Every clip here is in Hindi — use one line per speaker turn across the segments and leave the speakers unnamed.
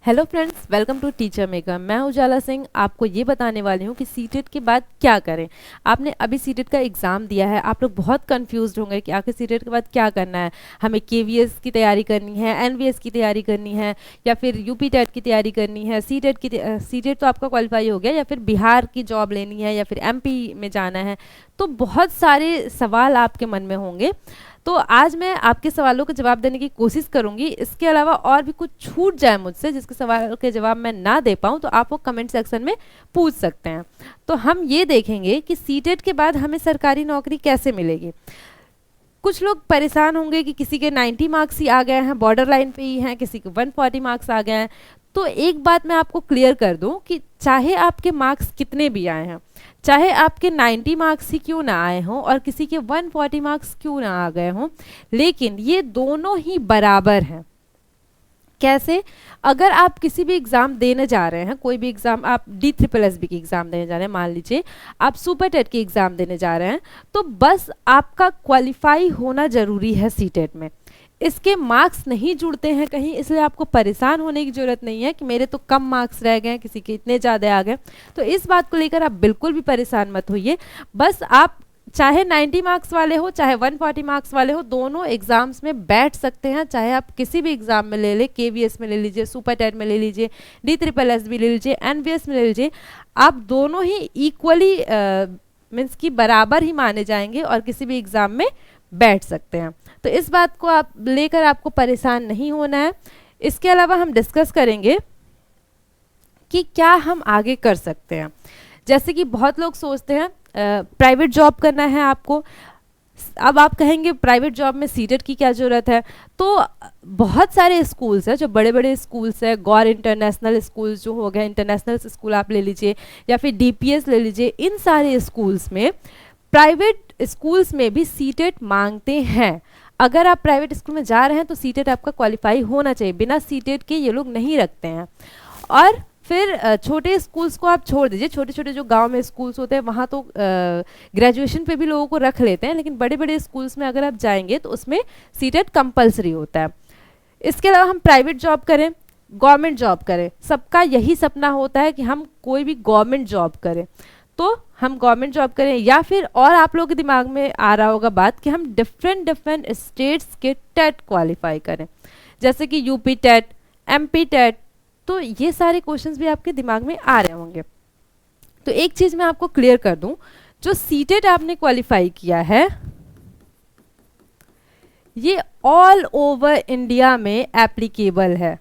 Hello friends, welcome to teacher maker. मैं उजाला सिंह आपको ये बताने वाली हूँ कि सीटेट के बाद क्या करें। आपने अभी सीटेट का एग्ज़ाम दिया है, आप लोग बहुत कंफ्यूज्ड होंगे कि आखिर सीटेट के बाद क्या करना है। हमें केवीएस की तैयारी करनी है, एनवीएस की तैयारी करनी है, या फिर यूपी टेट की तैयारी करनी है। सीटेट तो आपका क्वालिफाई हो गया, या फिर बिहार की जॉब लेनी है, या फिर एमपी में जाना है। तो बहुत सारे सवाल आपके मन में होंगे। तो आज मैं आपके सवालों के जवाब देने की कोशिश करूंगी। इसके अलावा और भी कुछ छूट जाए मुझसे जिसके सवाल के जवाब मैं ना दे पाऊँ, तो आप वो कमेंट सेक्शन में पूछ सकते हैं। तो हम ये देखेंगे कि सीटेट के बाद हमें सरकारी नौकरी कैसे मिलेगी। कुछ लोग परेशान होंगे कि किसी के 90 मार्क्स ही आ गए हैं, बॉर्डर लाइन पे ही हैं, किसी के 140 मार्क्स आ गए हैं। तो एक बात मैं आपको क्लियर कर दूं कि चाहे आपके मार्क्स कितने भी आए हैं, चाहे आपके 90 मार्क्स ही क्यों ना आए हों और किसी के 140 मार्क्स क्यों ना आ गए हों, लेकिन ये दोनों ही बराबर हैं। कैसे? अगर आप किसी भी एग्ज़ाम देने जा रहे हैं, कोई भी एग्ज़ाम, आप DSSB की एग्ज़ाम देने जा रहे हैं, मान लीजिए आप सुपर टेट की एग्ज़ाम देने जा रहे हैं, तो बस आपका क्वालिफाई होना ज़रूरी है सीटेट में। इसके मार्क्स नहीं जुड़ते हैं कहीं, इसलिए आपको परेशान होने की ज़रूरत नहीं है कि मेरे तो कम मार्क्स रह गए हैं, किसी के इतने ज़्यादा आ गए। तो इस बात को लेकर आप बिल्कुल भी परेशान मत होइए। बस आप चाहे 90 मार्क्स वाले हो, चाहे 140 मार्क्स वाले हो, दोनों एग्जाम्स में बैठ सकते हैं। चाहे आप किसी भी एग्जाम में ले ले, केवीएस में ले लीजिए, सुपर टेट में ले लीजिए, DSSB ले लीजिए, एनवीएस में ले लीजिए, आप दोनों ही इक्वली मीन्स की बराबर ही माने जाएंगे और किसी भी एग्जाम में बैठ सकते हैं। तो इस बात को आप लेकर आपको परेशान नहीं होना है। इसके अलावा हम डिस्कस करेंगे कि क्या हम आगे कर सकते हैं। जैसे कि बहुत लोग सोचते हैं प्राइवेट जॉब करना है आपको। अब आप कहेंगे प्राइवेट जॉब में सीटेट की क्या ज़रूरत है। तो बहुत सारे स्कूल्स हैं, जो बड़े बड़े स्कूल्स हैं, गौर इंटरनेशनल स्कूल्स जो हो गए, इंटरनेशनल स्कूल आप ले लीजिए, या फिर DPS ले लीजिए। इन सारे स्कूल्स में, प्राइवेट स्कूल्स में भी सीटेट मांगते हैं। अगर आप प्राइवेट स्कूल में जा रहे हैं तो सीटेट आपका क्वालिफाई होना चाहिए, बिना सीटेट के ये लोग नहीं रखते हैं। और फिर छोटे स्कूल्स को आप छोड़ दीजिए, छोटे छोटे जो गांव में स्कूल्स होते हैं वहाँ तो ग्रेजुएशन पे भी लोगों को रख लेते हैं, लेकिन बड़े बड़े स्कूल्स में अगर आप जाएंगे तो उसमें सीटेट कंपलसरी होता है। इसके अलावा हम प्राइवेट जॉब करें, गवर्नमेंट जॉब करें, सबका यही सपना होता है कि हम कोई भी गवर्नमेंट जॉब करें। तो हम गवर्नमेंट जॉब करें, या फिर और आप लोगों के दिमाग में आ रहा होगा बात कि हम डिफरेंट डिफरेंट स्टेट्स के टेट क्वालिफाई करें, जैसे कि यूपी टेट, MP टेट। तो ये सारे क्वेश्चंस भी आपके दिमाग में आ रहे होंगे। तो एक चीज़ मैं आपको क्लियर कर दूं, जो सीटेट आपने क्वालिफाई किया है ये ऑल ओवर इंडिया में एप्लीकेबल है।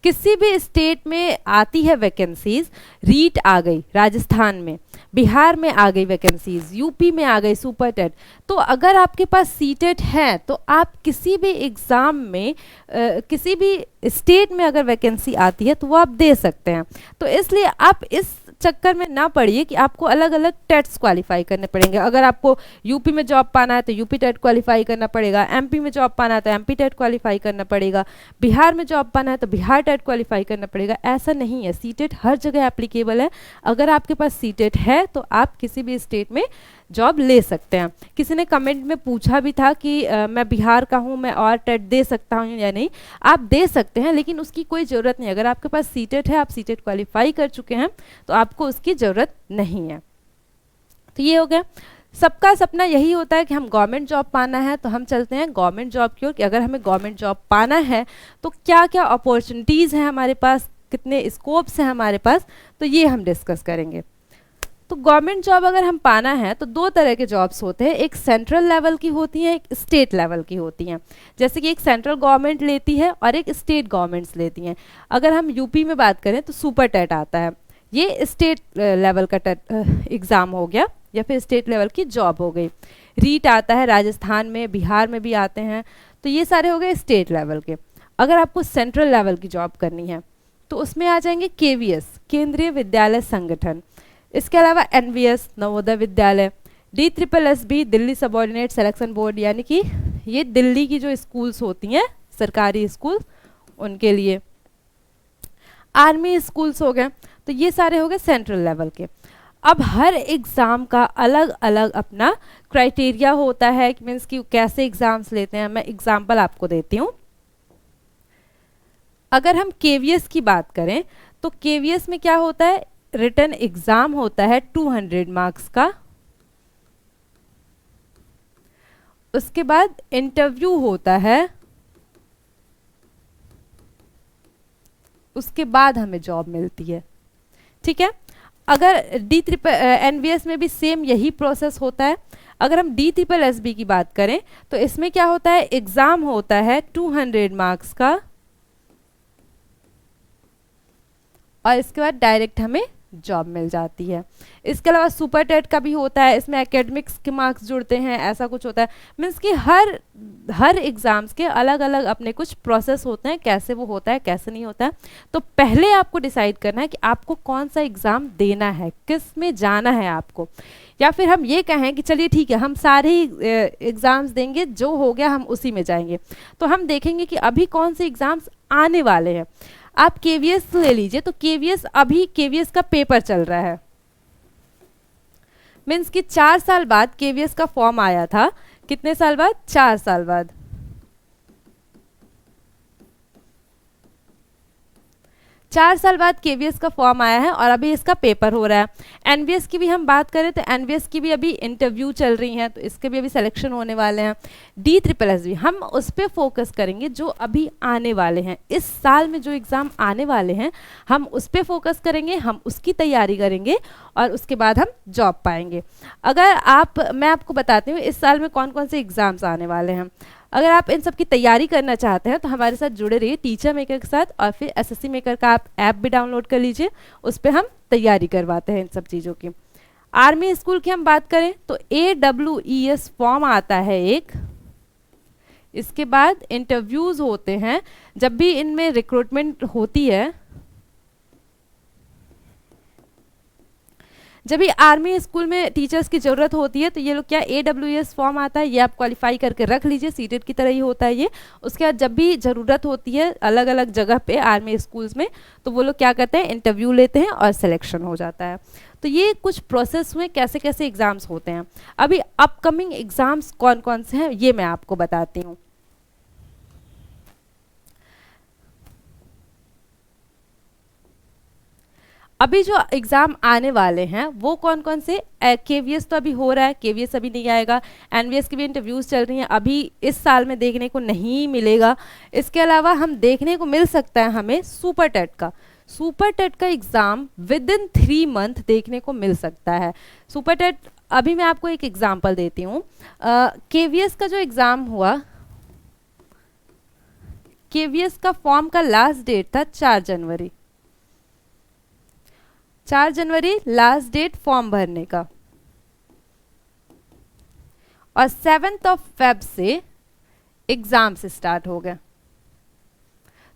किसी भी स्टेट में आती है वैकेंसीज, रीट आ गई राजस्थान में, बिहार में आ गई वैकेंसीज, यूपी में आ गई सुपर टेट। तो अगर आपके पास सीटेट है तो आप किसी भी एग्ज़ाम में किसी भी स्टेट में अगर वैकेंसी आती है तो वो आप दे सकते हैं। तो इसलिए आप इस चक्कर में ना पड़िए कि आपको अलग अलग टेट्स क्वालिफाई करने पड़ेंगे। अगर आपको यूपी में जॉब पाना है तो यूपी टेट क्वालिफाई करना पड़ेगा, MP में जॉब पाना है तो MP टेट क्वालिफाई करना पड़ेगा, बिहार में जॉब पाना है तो बिहार टेट क्वालिफाई करना पड़ेगा। ऐसा नहीं है, सीटेट हर जगह एप्लीकेबल है। अगर आपके पास सीटेट है तो आप किसी भी स्टेट में जॉब ले सकते हैं। किसी ने कमेंट में पूछा भी था कि मैं बिहार का हूँ, मैं और टेट दे सकता हूँ या नहीं। आप दे सकते हैं, लेकिन उसकी कोई ज़रूरत नहीं। अगर आपके पास सीटेट है, आप सीटेट क्वालिफाई कर चुके हैं, तो आपको उसकी ज़रूरत नहीं है। तो ये हो गया। सबका सपना यही होता है कि हम गवर्नमेंट जॉब पाना है, तो हम चलते हैं गवर्नमेंट जॉब की ओर कि अगर हमें गवर्नमेंट जॉब पाना है तो क्या क्या अपॉर्चुनिटीज़ हैं हमारे पास, कितने स्कोप्स हैं हमारे पास, तो ये हम डिस्कस करेंगे। तो गवर्नमेंट जॉब अगर हम पाना है तो दो तरह के जॉब्स होते हैं, एक सेंट्रल लेवल की होती हैं, एक स्टेट लेवल की होती हैं। जैसे कि एक सेंट्रल गवर्नमेंट लेती है और एक स्टेट गवर्नमेंट्स लेती हैं। अगर हम यूपी में बात करें तो सुपर टेट आता है, ये स्टेट लेवल का एग्ज़ाम हो गया, या फिर स्टेट लेवल की जॉब हो गई। रीट आता है राजस्थान में, बिहार में भी आते हैं, तो ये सारे हो गए स्टेट लेवल के। अगर आपको सेंट्रल लेवल की जॉब करनी है तो उसमें आ जाएंगे KVS, केंद्रीय विद्यालय संगठन। इसके अलावा NVS, Navodaya Vidyalaya, DSSB, Delhi subordinate selection board, यानी कि ये दिल्ली की जो स्कूल्स होती हैं सरकारी स्कूल, उनके लिए। आर्मी स्कूल्स हो गए। तो ये सारे हो गए सेंट्रल लेवल के। अब हर एग्ज़ाम का अलग अलग अपना क्राइटेरिया होता है, मीन्स कि कैसे एग्ज़ाम्स लेते हैं। मैं एग्जांपल आपको देती हूँ। अगर हम केवीएस की बात करें तो केवीएस में क्या होता है, रिटन एग्ज़ाम होता है 200 मार्क्स का। उसके बाद इंटरव्यू होता है, उसके बाद हमें जॉब मिलती है। ठीक है। अगर एनवीएस में भी सेम यही प्रोसेस होता है। अगर हम DSSB की बात करें तो इसमें क्या होता है, एग्जाम होता है 200 मार्क्स का और इसके बाद डायरेक्ट हमें जॉब मिल जाती है। इसके अलावा सुपर टेट का भी होता है, इसमें एकेडमिक्स के मार्क्स जुड़ते हैं, ऐसा कुछ होता है। मीन्स कि हर एग्ज़ाम्स के अलग अलग अपने कुछ प्रोसेस होते हैं, कैसे वो होता है कैसे नहीं होता है। तो पहले आपको डिसाइड करना है कि आपको कौन सा एग्ज़ाम देना है, किस में जाना है आपको। या फिर हम ये कहें कि चलिए ठीक है, हम सारे एग्ज़ाम्स देंगे, जो हो गया हम उसी में जाएंगे। तो हम देखेंगे कि अभी कौन से एग्ज़ाम्स आने वाले हैं। आप केवीएस ले लीजिए, तो अभी केवीएस का पेपर चल रहा है। मीन्स कि 4 साल बाद केवीएस का फॉर्म आया था। कितने साल बाद? 4 साल बाद। 4 साल बाद केवीएस का फॉर्म आया है और अभी इसका पेपर हो रहा है। एनवीएस की भी हम बात करें तो एनवीएस की भी अभी इंटरव्यू चल रही हैं, तो इसके भी अभी सिलेक्शन होने वाले हैं। DSSB हम उस पर फोकस करेंगे जो अभी आने वाले हैं, इस साल में जो एग्ज़ाम आने वाले हैं हम उस पर फोकस करेंगे, हम उसकी तैयारी करेंगे और उसके बाद हम जॉब पाएंगे। मैं आपको बताती हूँ इस साल में कौन कौन से एग्ज़ाम्स आने वाले हैं। अगर आप इन सब की तैयारी करना चाहते हैं तो हमारे साथ जुड़े रहिए टीचर मेकर के साथ, और फिर SSC मेकर का आप ऐप भी डाउनलोड कर लीजिए, उस पर हम तैयारी करवाते हैं इन सब चीज़ों की। आर्मी स्कूल की हम बात करें तो AWES फॉर्म आता है एक। इसके बाद इंटरव्यूज़ होते हैं, जब भी इनमें रिक्रूटमेंट होती है, जब भी आर्मी स्कूल में टीचर्स की ज़रूरत होती है तो ये लोग क्या AWES फॉर्म आता है, ये आप क्वालिफाई करके रख लीजिए, सीटेट की तरह ही होता है ये। उसके बाद जब भी ज़रूरत होती है अलग अलग जगह पे आर्मी स्कूल्स में, तो वो लोग क्या करते हैं, इंटरव्यू लेते हैं और सिलेक्शन हो जाता है। तो ये कुछ प्रोसेस हुए, कैसे कैसे एग्ज़ाम्स होते हैं। अभी अपकमिंग एग्ज़ाम्स कौन कौन से हैं ये मैं आपको बताती हूँ। अभी जो एग्ज़ाम आने वाले हैं वो कौन कौन से, केवीएस तो अभी हो रहा है, केवीएस अभी नहीं आएगा। एनवीएस की भी इंटरव्यूज़ चल रही हैं, अभी इस साल में देखने को नहीं मिलेगा। इसके अलावा हम देखने को मिल सकता है हमें सुपर टेट का एग्ज़ाम विद इन 3 मंथ देखने को मिल सकता है। सुपर टेट, अभी मैं आपको एक एग्जाम्पल देती हूँ। केवीएस का जो एग्ज़ाम हुआ, केवीएस का फॉर्म का लास्ट डेट था 4 जनवरी। 4 जनवरी लास्ट डेट फॉर्म भरने का, और 7 फेब से एग्जाम से स्टार्ट हो गया।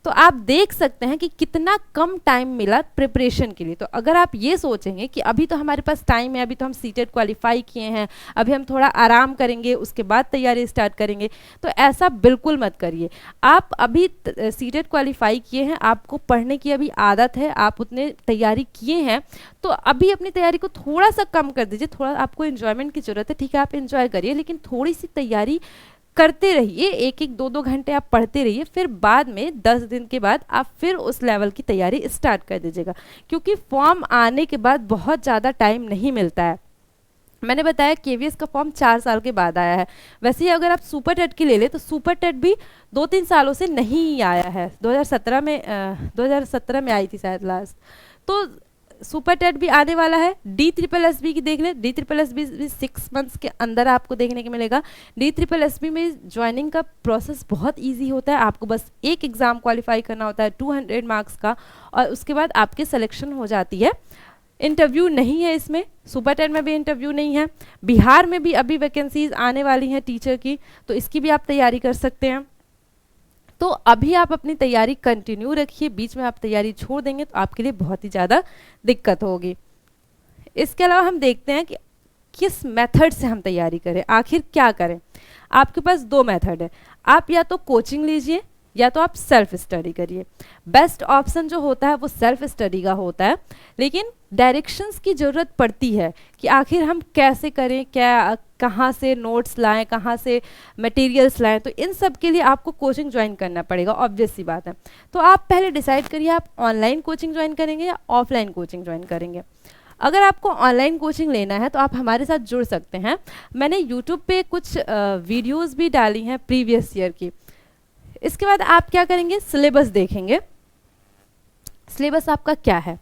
तो आप देख सकते हैं कि कितना कम टाइम मिला प्रिपरेशन के लिए। तो अगर आप ये सोचेंगे कि अभी तो हमारे पास टाइम है, अभी तो हम सीटेट क्वालिफाई किए हैं, अभी हम थोड़ा आराम करेंगे उसके बाद तैयारी स्टार्ट करेंगे, तो ऐसा बिल्कुल मत करिए। आप अभी सीटेट क्वालिफाई किए हैं, आपको पढ़ने की अभी आदत है, आप उतने तैयारी किए हैं, तो अभी अपनी तैयारी को थोड़ा सा कम कर दीजिए। थोड़ा आपको इन्जॉयमेंट की ज़रूरत है, ठीक है, आप इन्जॉय करिए, लेकिन थोड़ी सी तैयारी करते रहिए। 1-1, 2-2 घंटे आप पढ़ते रहिए, फिर बाद में 10 दिन के बाद आप फिर उस लेवल की तैयारी स्टार्ट कर दीजिएगा, क्योंकि फॉर्म आने के बाद बहुत ज़्यादा टाइम नहीं मिलता है। मैंने बताया केवीएस का फॉर्म 4 साल के बाद आया है। वैसे ही अगर आप सुपर टेट की ले लें तो सुपर टेट भी 2-3 सालों से नहीं आया है। 2017 में आई थी शायद लास्ट। तो सुपर टेट भी आने वाला है। DSSB की देख लें, DSSB भी 6 मंथ्स के अंदर आपको देखने को मिलेगा। DSSB में ज्वाइनिंग का प्रोसेस बहुत इजी होता है, आपको बस एक एग्ज़ाम क्वालिफाई करना होता है 200 मार्क्स का, और उसके बाद आपकी सिलेक्शन हो जाती है। इंटरव्यू नहीं है इसमें, सुपर टेट में भी इंटरव्यू नहीं है। बिहार में भी अभी वैकेंसीज आने वाली हैं टीचर की, तो इसकी भी आप तैयारी कर सकते हैं। तो अभी आप अपनी तैयारी कंटिन्यू रखिए, बीच में आप तैयारी छोड़ देंगे तो आपके लिए बहुत ही ज़्यादा दिक्कत होगी। इसके अलावा हम देखते हैं कि किस मेथड से हम तैयारी करें, आखिर क्या करें। आपके पास 2 मेथड है, आप या तो कोचिंग लीजिए या तो आप सेल्फ स्टडी करिए। बेस्ट ऑप्शन जो होता है वो सेल्फ स्टडी का होता है, लेकिन डायरेक्शंस की ज़रूरत पड़ती है कि आखिर हम कैसे करें, क्या कहाँ से नोट्स लाएं, कहाँ से मटेरियल्स लाएं, तो इन सब के लिए आपको कोचिंग ज्वाइन करना पड़ेगा, ऑब्वियस सी बात है। तो आप पहले डिसाइड करिए आप ऑनलाइन कोचिंग ज्वाइन करेंगे या ऑफलाइन कोचिंग ज्वाइन करेंगे। अगर आपको ऑनलाइन कोचिंग लेना है तो आप हमारे साथ जुड़ सकते हैं। मैंने यूट्यूब पे कुछ वीडियोस भी डाली हैं प्रीवियस ईयर की। इसके बाद आप क्या करेंगे, सिलेबस देखेंगे। सिलेबस आपका क्या है,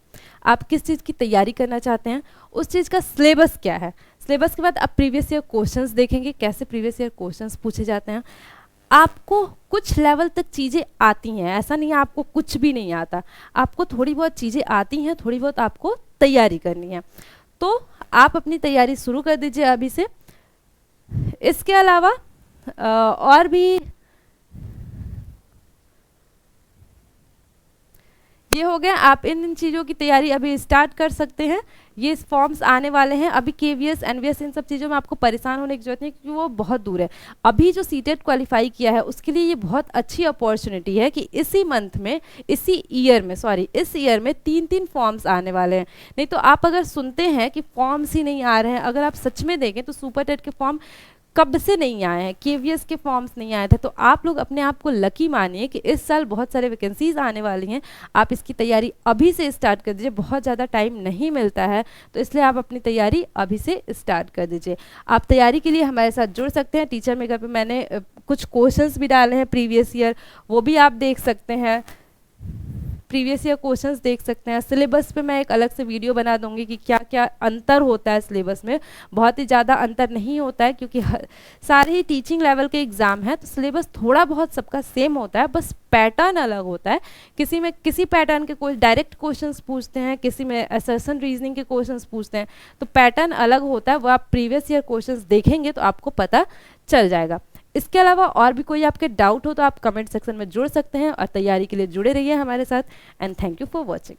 आप किस चीज़ की तैयारी करना चाहते हैं, उस चीज़ का सिलेबस क्या है। सिलेबस के बाद आप प्रीवियस ईयर क्वेश्चंस देखेंगे, कैसे प्रीवियस ईयर क्वेश्चंस पूछे जाते हैं। आपको कुछ लेवल तक चीज़ें आती हैं, ऐसा नहीं है आपको कुछ भी नहीं आता, आपको थोड़ी बहुत चीज़ें आती हैं, थोड़ी बहुत आपको तैयारी करनी है। तो आप अपनी तैयारी शुरू कर दीजिए अभी से। इसके अलावा और भी ये हो गया, आप इन चीज़ों की तैयारी अभी स्टार्ट कर सकते हैं। ये फॉर्म्स आने वाले हैं, अभी केवीएस एनवीएस इन सब चीज़ों में आपको परेशान होने की जरूरत नहीं, क्योंकि वो बहुत दूर है। अभी जो सीटेट क्वालिफाई किया है उसके लिए ये बहुत अच्छी अपॉर्चुनिटी है कि इसी मंथ में, इस ईयर में 3 फॉर्म्स आने वाले हैं। नहीं तो आप अगर सुनते हैं कि फॉर्म्स ही नहीं आ रहे हैं, अगर आप सच में देखें तो सुपर टेट के फॉर्म कब से नहीं आए हैं, केवीएस के फॉर्म्स नहीं आए थे। तो आप लोग अपने आप को लकी मानिए कि इस साल बहुत सारे वैकेंसीज आने वाली हैं। आप इसकी तैयारी अभी से स्टार्ट कर दीजिए, बहुत ज़्यादा टाइम नहीं मिलता है, तो इसलिए आप अपनी तैयारी अभी से स्टार्ट कर दीजिए। आप तैयारी के लिए हमारे साथ जुड़ सकते हैं। टीचर मेकर पे मैंने कुछ क्वेश्चंस भी डाले हैं प्रीवियस ईयर, वो भी आप देख सकते हैं। प्रीवियस ईयर क्वेश्चंस देख सकते हैं। सिलेबस पे मैं एक अलग से वीडियो बना दूंगी कि क्या क्या अंतर होता है सिलेबस में। बहुत ही ज़्यादा अंतर नहीं होता है, क्योंकि सारे ही टीचिंग लेवल के एग्ज़ाम हैं, तो सिलेबस थोड़ा बहुत सबका सेम होता है, बस पैटर्न अलग होता है। किसी में किसी पैटर्न के कोई डायरेक्ट क्वेश्चंस पूछते हैं, किसी में असर्शन रीजनिंग के क्वेश्चंस पूछते हैं, तो पैटर्न अलग होता है। वो आप प्रीवियस ईयर क्वेश्चंस देखेंगे तो आपको पता चल जाएगा। इसके अलावा और भी कोई आपके डाउट हो तो आप कमेंट सेक्शन में जुड़ सकते हैं, और तैयारी के लिए जुड़े रहिए हमारे साथ। And thank you for watching.